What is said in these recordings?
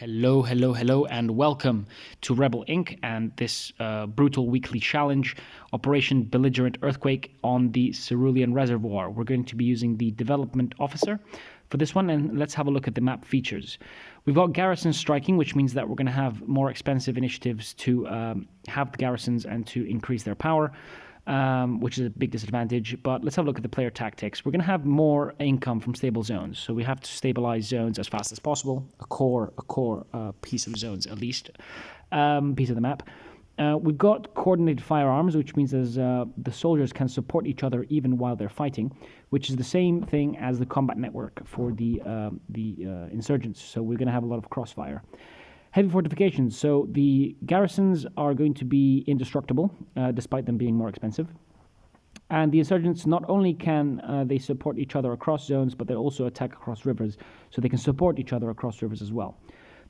Hello, and welcome to Rebel Inc. and this brutal weekly challenge, Operation Belligerent Earthquake on the Cerulian Reservoir. We're going to be using the Development Officer for this one, and let's have a look at the map features. We've got garrisons striking, which means that we're going to have more expensive initiatives to have the garrisons and to increase their power. Which is a big disadvantage, but let's have a look at the player tactics. We're going to have more income from stable zones, so we have to stabilize zones as fast as possible, a core piece of zones at least, piece of the map. We've got coordinated firearms, which means the soldiers can support each other even while they're fighting, which is the same thing as the combat network for the insurgents, so we're going to have a lot of crossfire. Heavy fortifications, so the garrisons are going to be indestructible, despite them being more expensive. And the insurgents, not only can they support each other across zones, but they also attack across rivers, so they can support each other across rivers as well.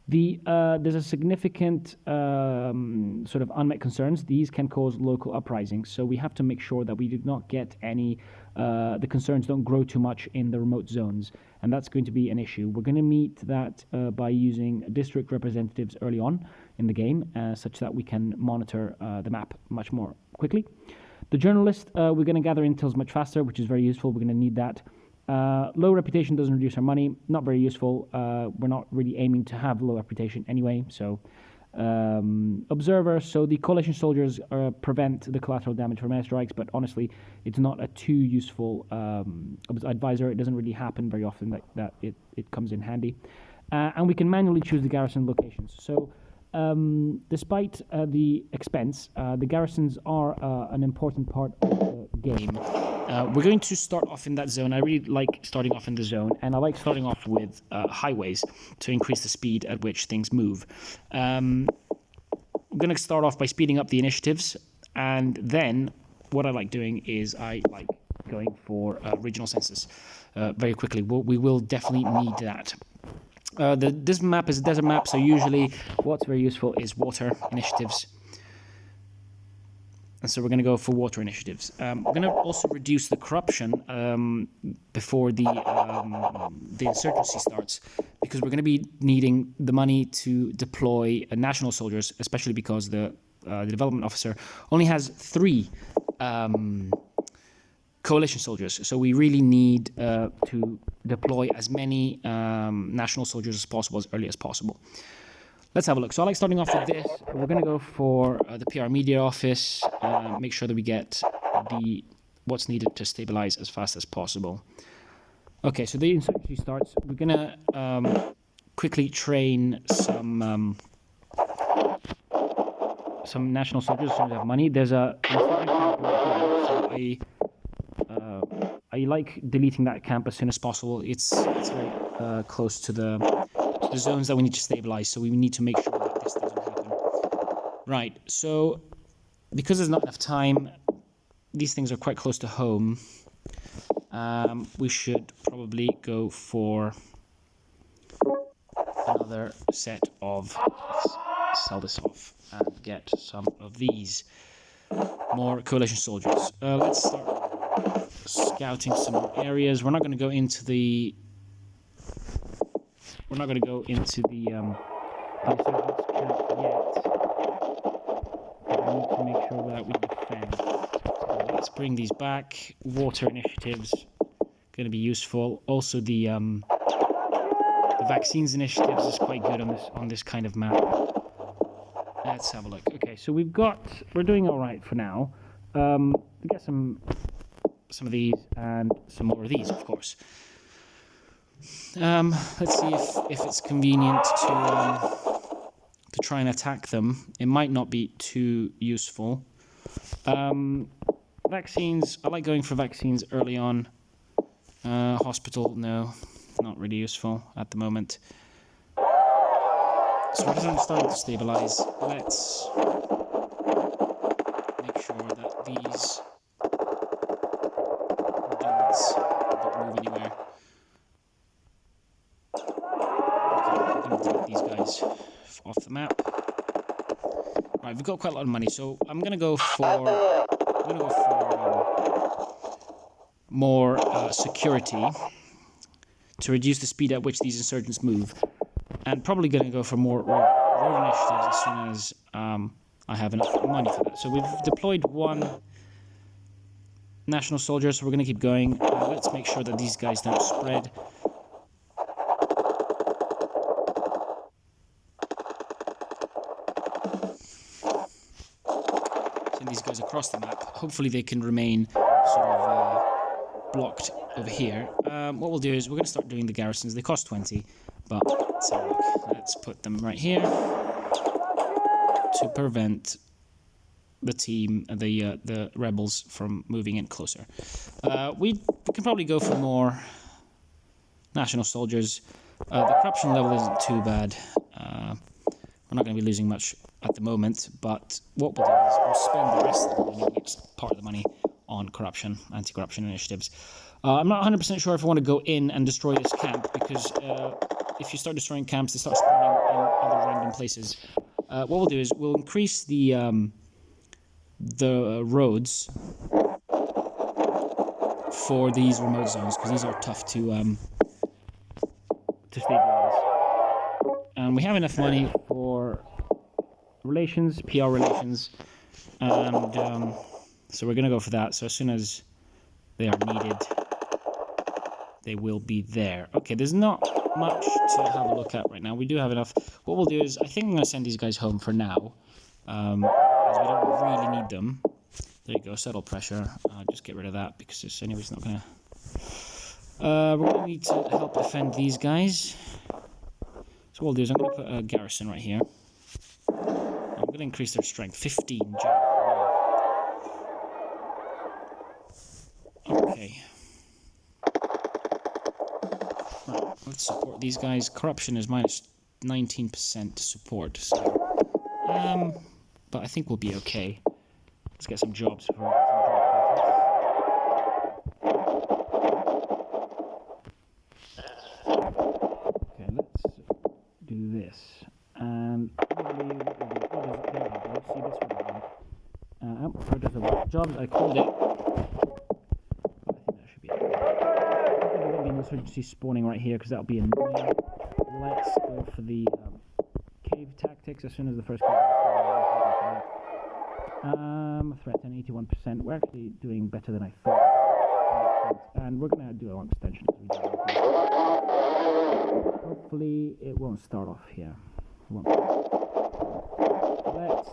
There's a significant sort of unmet concerns. These can cause local uprisings, so we have to make sure that we do not get any, the concerns don't grow too much in the remote zones, and that's going to be an issue. We're going to meet that by using district representatives early on in the game, such that we can monitor the map much more quickly. The journalist, we're going to gather intels much faster, which is very useful. We're going to need that. Low reputation doesn't reduce our money, not very useful. We're not really aiming to have low reputation anyway, so observer, so the coalition soldiers prevent the collateral damage from airstrikes, but honestly it's not a too useful advisor. It doesn't really happen very often that it comes in handy, and we can manually choose the garrison locations. So despite the expense, the garrisons are an important part of the game. We're going to start off in that zone. I really like starting off in the zone, and I like starting off with highways to increase the speed at which things move. I'm going to start off by speeding up the initiatives, and then what I like doing is I like going for regional census very quickly. We will definitely need that. This map is a desert map, so usually what's very useful is water initiatives. And so we're going to go for water initiatives. We're going to also reduce the corruption before the insurgency starts, because we're going to be needing the money to deploy national soldiers, especially because the development officer only has 3 coalition soldiers. So we really need to deploy as many national soldiers as possible, as early as possible. Let's have a look. So I like starting off with this. We're going to go for the PR media office, make sure that we get what's needed to stabilize as fast as possible. Okay, so the insurgency starts. We're going to quickly train some national soldiers as soon as we have money. There's a insurgent camp right here, so I like deleting that camp as soon as possible. It's very close to the zones that we need to stabilize, so we need to make sure that this doesn't happen. Right, so because there's not enough time, these things are quite close to home, we should probably go for another set of, let's sell this off and get some of these more coalition soldiers. Let's start scouting some more areas. We're not going to go into the insurgents camp yet. We need to make sure that we defend. So let's bring these back. Water initiatives going to be useful. Also, the vaccines initiatives is quite good on this kind of map. Let's have a look. Okay, so we're doing all right for now. We get some of these and some more of these, of course. Let's see if it's convenient to try and attack them. It might not be too useful. Vaccines, I like going for vaccines early on. Hospital, no, not really useful at the moment. So we're starting to stabilize. Let's make sure that these dudes don't move anywhere. These guys off the map. Right, we've got quite a lot of money, so I'm gonna go for more security to reduce the speed at which these insurgents move. And probably going to go for more road initiatives as soon as I have enough money for that. So we've deployed one national soldier, so we're going to keep going. Let's make sure that these guys don't spread. Send these guys across the map. Hopefully they can remain sort of blocked over here. What we'll do is we're going to start doing the garrisons. They cost 20, but let's have a look. Let's put them right here to prevent the rebels from moving in closer. We can probably go for more national soldiers. The corruption level isn't too bad. We're not going to be losing much at the moment, but what we'll do is we'll spend the rest of the money, next part of the money, on corruption, anti-corruption initiatives. I'm not 100% sure if I want to go in and destroy this camp, because if you start destroying camps, they start spawning in other random places. What we'll do is we'll increase the roads for these remote zones, because these are tough to stabilize. And we have enough money for relations, PR relations, and so we're going to go for that. So as soon as they are needed, they will be there. Okay, there's not much to have a look at right now. We do have enough. What we'll do is, I think I'm going to send these guys home for now, as we don't really need them. There you go, settle pressure. Just get rid of that, because this anyways not going to... we're going to need to help defend these guys. So what I'll do is I'm going to put a garrison right here. I'm going to increase their strength. 15. Okay. Right, let's support these guys. Corruption is minus 19% support. So, but I think we'll be okay. Let's get some jobs for some job okay, let's do this. And probably see this one. Jobs, I called it. Insurgency spawning right here, because that'll be annoying. Let's go for the cave tactics as soon as the first cave is threat 10, 81%. We're actually doing better than I thought. And we're going to do a long extension. Hopefully it won't start off here. Let's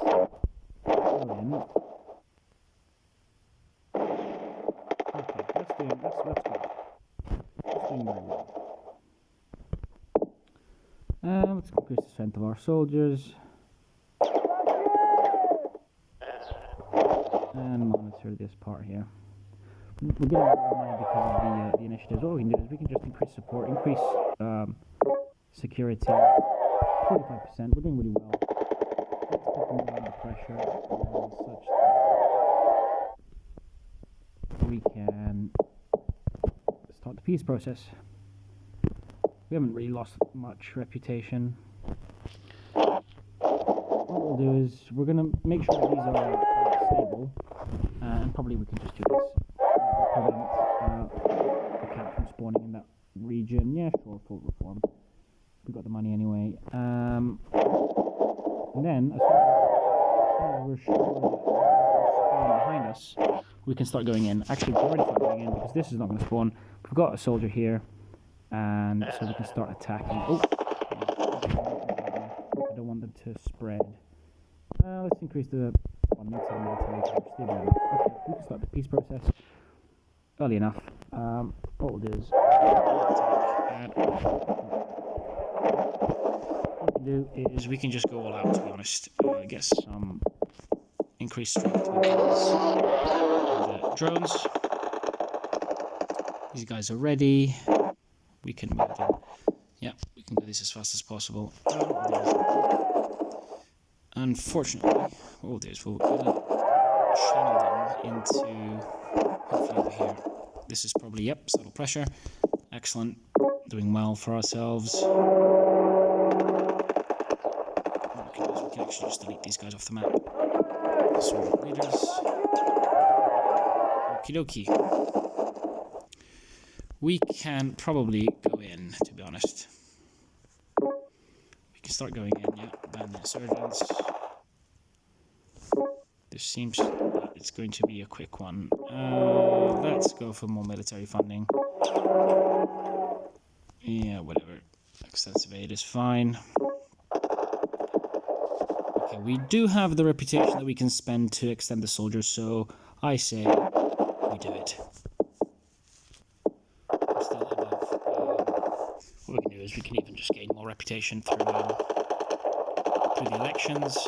go in. Okay, let's go. Doing very well. Let's increase the strength of our soldiers and monitor this part here. We're getting a lot of money because of the initiatives. What we can do is we can just increase support, increase security, 45%. We're doing really well. Let's put them under pressure such that we can start the peace process. We haven't really lost much reputation. What we'll do is we're going to make sure that these are stable, and probably we can just do this. Prevent the camp from spawning in that region. Yeah, sure, full reform. We've got the money anyway. And then, as soon as we're sure that spawn behind us, we can start going in. Actually, we've already started going in, because this is not going to spawn. We've got a soldier here, and so we can start attacking. Oh, I don't want them to spread. Let's increase the military. Okay, we can start the peace process early enough. What we'll do is we can just go all out, to be honest. Get some increased strength with the drones. These guys are ready. We can move them. Yeah, we can do this as fast as possible. Unfortunately, what we'll do is we'll channel them into hopefully over here. This is probably, yep, subtle pressure. Excellent. Doing well for ourselves. What we can do is we can actually just delete these guys off the map. So leaders. Okie dokie. We can probably go in, to be honest. start going in. Yeah, ban the insurgents. This seems it's going to be a quick one. Let's go for more military funding. Yeah, whatever. Extensive aid is fine. Okay, we do have the reputation that we can spend to extend the soldiers, so I say we do it. We're still above. What we can do is we can even just gain more reputation through the elections.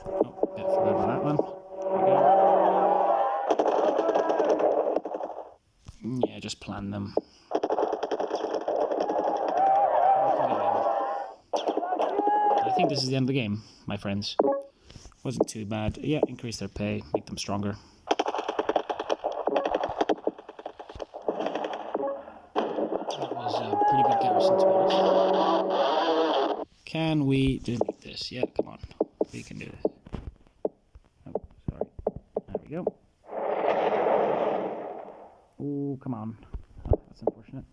Oh, yeah, forgot about that one. Yeah, just plan them. I think this is the end of the game, my friends. Wasn't too bad. Yeah, increase their pay, make them stronger. That was a pretty good garrison, to be honest. Can we delete this? Yeah, come on. We can do this. Oh, sorry. There we go. Oh, come on. Oh, that's unfortunate.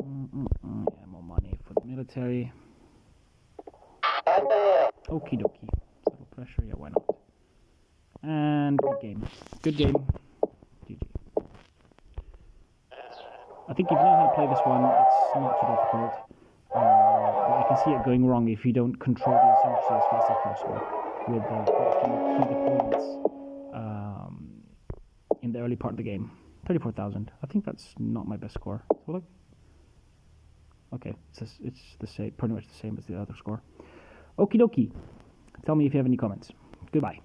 Yeah, more money for the military. Okie dokie. Subtle pressure, yeah, why not? And good game. Good game. GG. I think if you know how to play this one, it's not too difficult. But I can see it going wrong if you don't control the insurgency as fast as possible with a few key deployments in the early part of the game. 34,000. I think that's not my best score. So look. Okay, it's the same, pretty much the same as the other score. Okie dokie. Tell me if you have any comments. Goodbye.